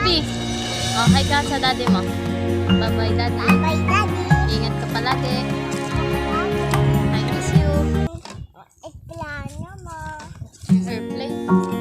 baby. Oh, hi ka sa daddy mo. Bye-bye, daddy. Bye, Daddy. Ingat ka palagi. I miss you. Plano mo. Airplane.